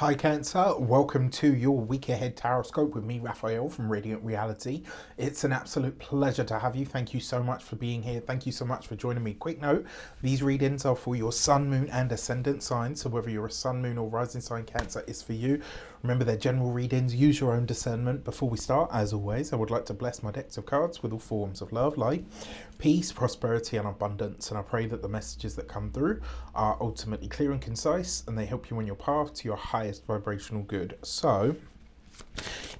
Hi Cancer, welcome to your week ahead tarot with me, Raphael from Reydiant Reality. It's an absolute pleasure to have you. Thank you so much for being here. Thank you so much for joining me. Quick note, these readings are for your sun, moon and ascendant signs. So whether you're a sun, moon or rising sign Cancer is for you. Remember, they're general readings. Use your own discernment. Before we start, as always, I would like to bless my decks of cards with all forms of love, light, peace, prosperity and abundance. And I pray that the messages that come through are ultimately clear and concise and they help you on your path to your highest vibrational good. So,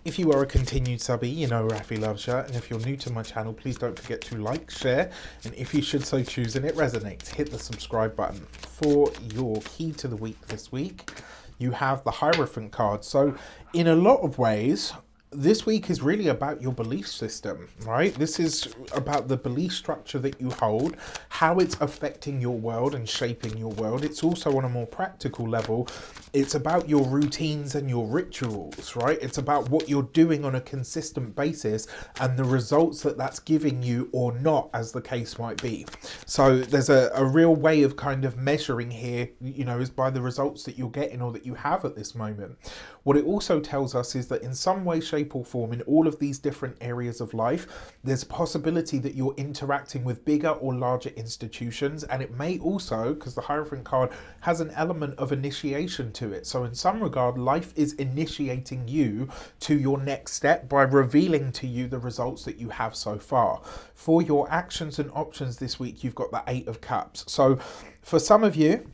if you are a continued subby, you know Rafi loves you. And if you're new to my channel, please don't forget to like, share, and if you should so choose and it resonates, hit the subscribe button. For your key to the week this week, you have the Hierophant card. So in a lot of ways, this week is really about your belief system, right? This is about the belief structure that you hold, how it's affecting your world and shaping your world. It's also on a more practical level. It's about your routines and your rituals, right? It's about what you're doing on a consistent basis and the results that that's giving you or not, as the case might be. So there's a real way of kind of measuring here, you know, is by the results that you're getting or that you have at this moment. What it also tells us is that in some way, shape or form, in all of these different areas of life, there's a possibility that you're interacting with bigger or larger institutions. And it may also, because the Hierophant card has an element of initiation to it. So in some regard, life is initiating you to your next step by revealing to you the results that you have so far. For your actions and options this week, you've got the 8 of Cups. So for some of you,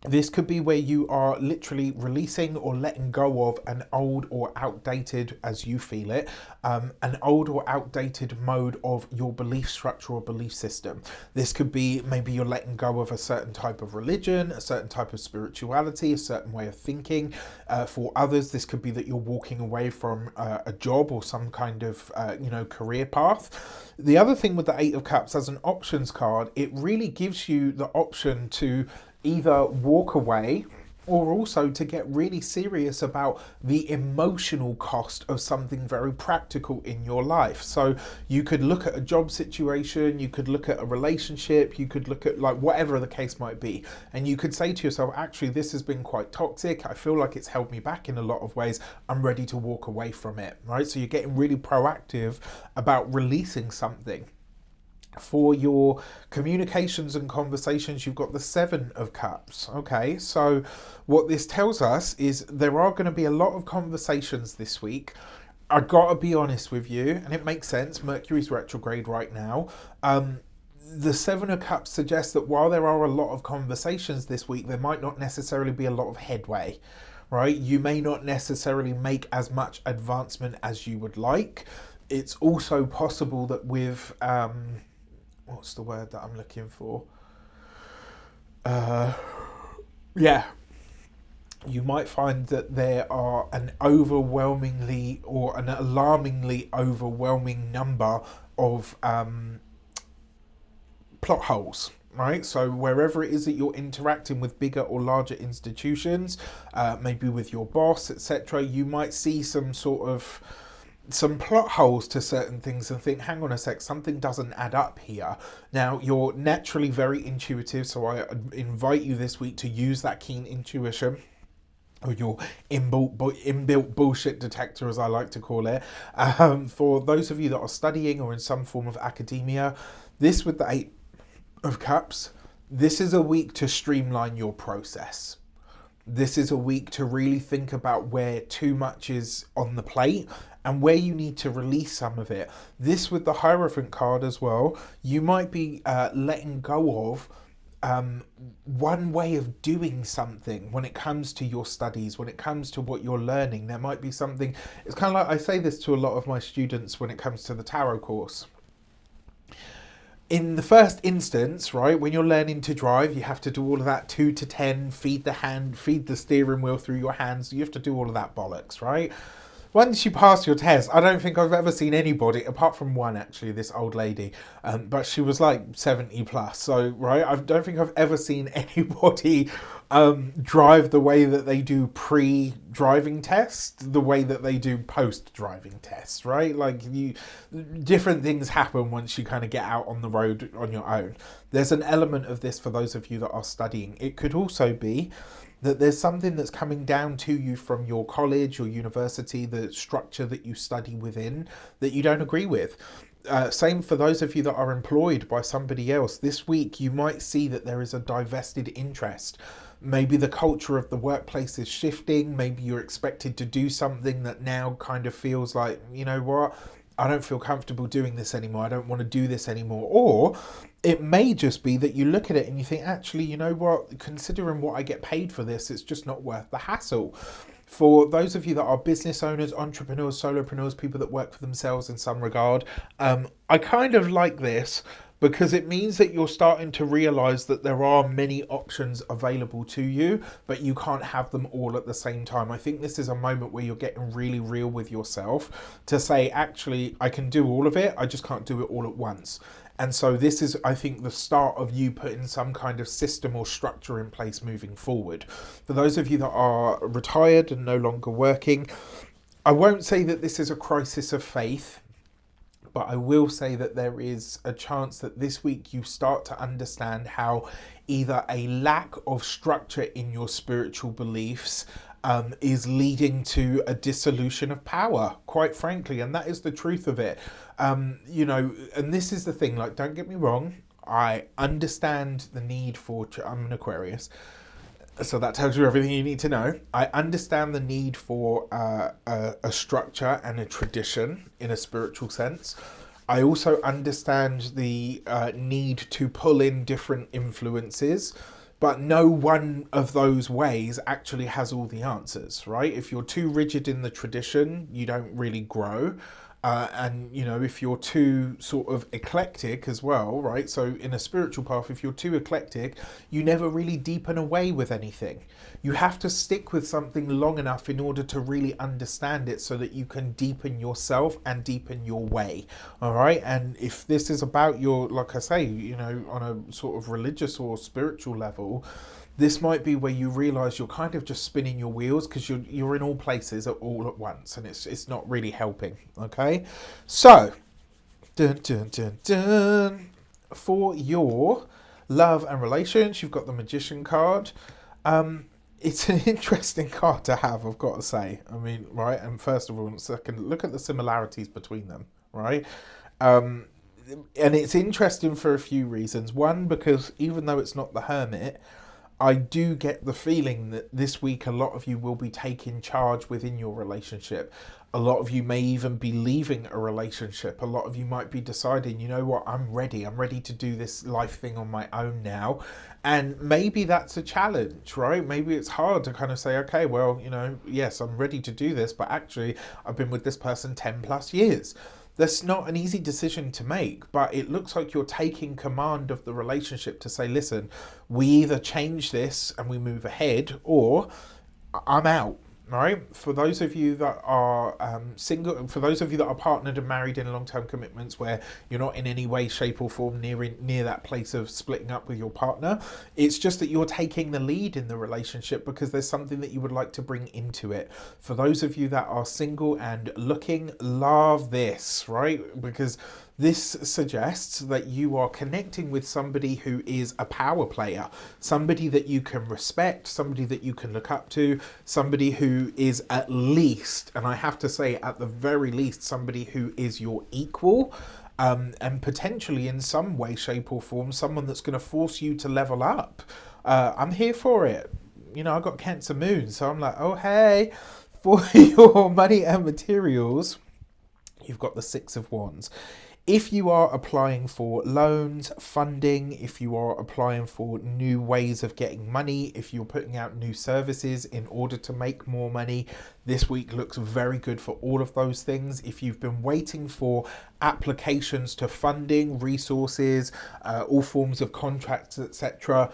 this could be where you are literally releasing or letting go of an old or outdated, as you feel it, an old or outdated mode of your belief structure or belief system. This could be maybe you're letting go of a certain type of religion, a certain type of spirituality, a certain way of thinking. For others, this could be that you're walking away from a job or some kind of, career path. The other thing with the 8 of Cups as an options card, it really gives you the option to either walk away or also to get really serious about the emotional cost of something very practical in your life. So you could look at a job situation, you could look at a relationship, you could look at like whatever the case might be, and you could say to yourself, actually this has been quite toxic, I feel like it's held me back in a lot of ways, I'm ready to walk away from it, right? So you're getting really proactive about releasing something. For your communications and conversations, you've got the 7 of Cups. Okay, so what this tells us is there are going to be a lot of conversations this week. I gotta be honest with you, and it makes sense, Mercury's retrograde right now. The 7 of Cups suggests that while there are a lot of conversations this week, there might not necessarily be a lot of headway, right? You may not necessarily make as much advancement as you would like. It's also possible that with what's the word that I'm looking for? You might find that there are an overwhelmingly or an alarmingly overwhelming number of plot holes, right? So wherever it is that you're interacting with bigger or larger institutions, maybe with your boss, etc., you might see some plot holes to certain things and think, hang on a sec, something doesn't add up here. Now, you're naturally very intuitive, so I invite you this week to use that keen intuition, or your inbuilt bullshit detector, as I like to call it. For those of you that are studying or in some form of academia, this with the 8 of Cups, this is a week to streamline your process. This is a week to really think about where too much is on the plate and where you need to release some of it. This with the Hierophant card as well, you might be letting go of one way of doing something when it comes to your studies, when it comes to what you're learning. There might be something, it's kind of like I say this to a lot of my students when it comes to the tarot course. In the first instance, right, when you're learning to drive, you have to do all of that 2 to 10, feed the steering wheel through your hands. You have to do all of that bollocks, right? Once you pass your test, I don't think I've ever seen anybody, apart from one actually, this old lady, but she was like 70 plus. So, right, I don't think I've ever seen anybody drive the way that they do pre-driving tests, the way that they do post-driving tests, right? Like different things happen once you kind of get out on the road on your own. There's an element of this for those of you that are studying. It could also be that there's something that's coming down to you from your college or university, the structure that you study within, that you don't agree with. Same for those of you that are employed by somebody else. This week, you might see that there is a divested interest. Maybe the culture of the workplace is shifting. Maybe you're expected to do something that now kind of feels like, you know what, I don't feel comfortable doing this anymore. I don't want to do this anymore. Or it may just be that you look at it and you think, actually, you know what, considering what I get paid for this, it's just not worth the hassle. For those of you that are business owners, entrepreneurs, solopreneurs, people that work for themselves in some regard, I kind of like this because it means that you're starting to realize that there are many options available to you, but you can't have them all at the same time. I think this is a moment where you're getting really real with yourself to say, actually, I can do all of it, I just can't do it all at once. And so this is, I think, the start of you putting some kind of system or structure in place moving forward. For those of you that are retired and no longer working, I won't say that this is a crisis of faith, but I will say that there is a chance that this week you start to understand how either a lack of structure in your spiritual beliefs is leading to a dissolution of power, quite frankly, and that is the truth of it. You know, and this is the thing, like, don't get me wrong, I understand the need for, I'm an Aquarius, so that tells you everything you need to know. I understand the need for a structure and a tradition in a spiritual sense. I also understand the need to pull in different influences, but no one of those ways actually has all the answers, right? If you're too rigid in the tradition, you don't really grow. And, you know, if you're too sort of eclectic as well, right? So in a spiritual path, if you're too eclectic, you never really deepen away with anything. You have to stick with something long enough in order to really understand it so that you can deepen yourself and deepen your way. All right. And if this is about your, like I say, you know, on a sort of religious or spiritual level, this might be where you realize you're kind of just spinning your wheels because you're in all places all at once, and it's not really helping. Okay, so dun, dun, dun, dun. For your love and relations, you've got the Magician card. It's an interesting card to have, I've got to say. I mean, right, and first of all, and second, look at the similarities between them, right? And it's interesting for a few reasons. One, because even though it's not the Hermit, I do get the feeling that this week a lot of you will be taking charge within your relationship. A lot of you may even be leaving a relationship. A lot of you might be deciding, you know what, I'm ready to do this life thing on my own now. And maybe that's a challenge, right? Maybe it's hard to kind of say, okay, well, you know, yes, I'm ready to do this, but actually I've been with this person 10 plus years. That's not an easy decision to make, but it looks like you're taking command of the relationship to say, listen, we either change this and we move ahead, or I'm out. Right? For those of you that are single, for those of you that are partnered and married in long-term commitments where you're not in any way, shape or form near that place of splitting up with your partner, it's just that you're taking the lead in the relationship because there's something that you would like to bring into it. For those of you that are single and looking, love this, right? Because this suggests that you are connecting with somebody who is a power player, somebody that you can respect, somebody that you can look up to, somebody who is at least, and I have to say at the very least, somebody who is your equal, and potentially in some way, shape or form, someone that's going to force you to level up. I'm here for it. You know, I've got Cancer Moon, so I'm like, oh, hey, for your money and materials, you've got the Six of Wands. If you are applying for loans, funding, if you are applying for new ways of getting money, if you're putting out new services in order to make more money, this week looks very good for all of those things. If you've been waiting for applications to funding, resources, all forms of contracts, etc.,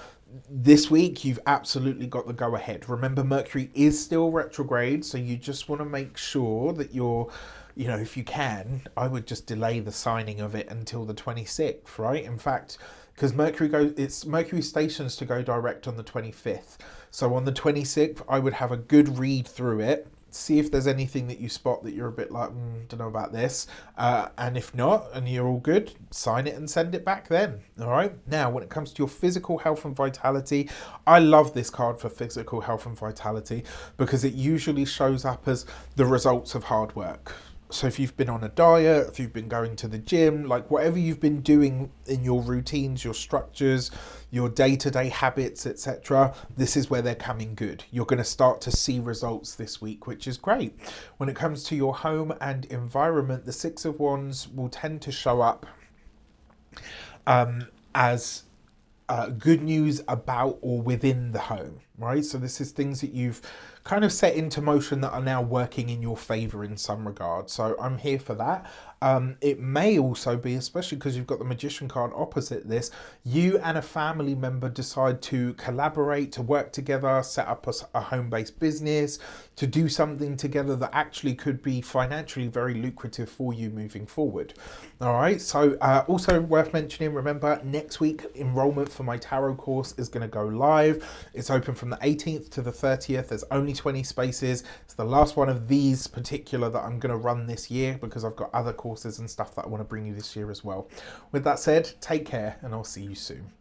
this week you've absolutely got the go ahead. Remember, Mercury is still retrograde, so you just want to make sure that you're, you know, if you can, I would just delay the signing of it until the 26th, right? In fact, because Mercury stations to go direct on the 25th. So on the 26th, I would have a good read through it. see if there's anything that you spot that you're a bit like, don't know about this. And if not, and you're all good, sign it and send it back then. All right. Now, when it comes to your physical health and vitality, I love this card for physical health and vitality because it usually shows up as the results of hard work. So if you've been on a diet, if you've been going to the gym, like whatever you've been doing in your routines, your structures, your day-to-day habits, etc., this is where they're coming good. You're going to start to see results this week, which is great. When it comes to your home and environment, the Six of Wands will tend to show up as good news about or within the home, right? So this is things that you've kind of set into motion that are now working in your favor in some regard. So I'm here for that. It may also be, especially because you've got the Magician card opposite this, you and a family member decide to collaborate, to work together, set up a home-based business, to do something together that actually could be financially very lucrative for you moving forward. All right, so also worth mentioning, remember, next week enrollment for my tarot course is going to go live. It's open from the 18th to the 30th. There's only 20 spaces. It's the last one of these particular that I'm going to run this year because I've got other courses and stuff that I want to bring you this year as well. With that said, take care and I'll see you soon.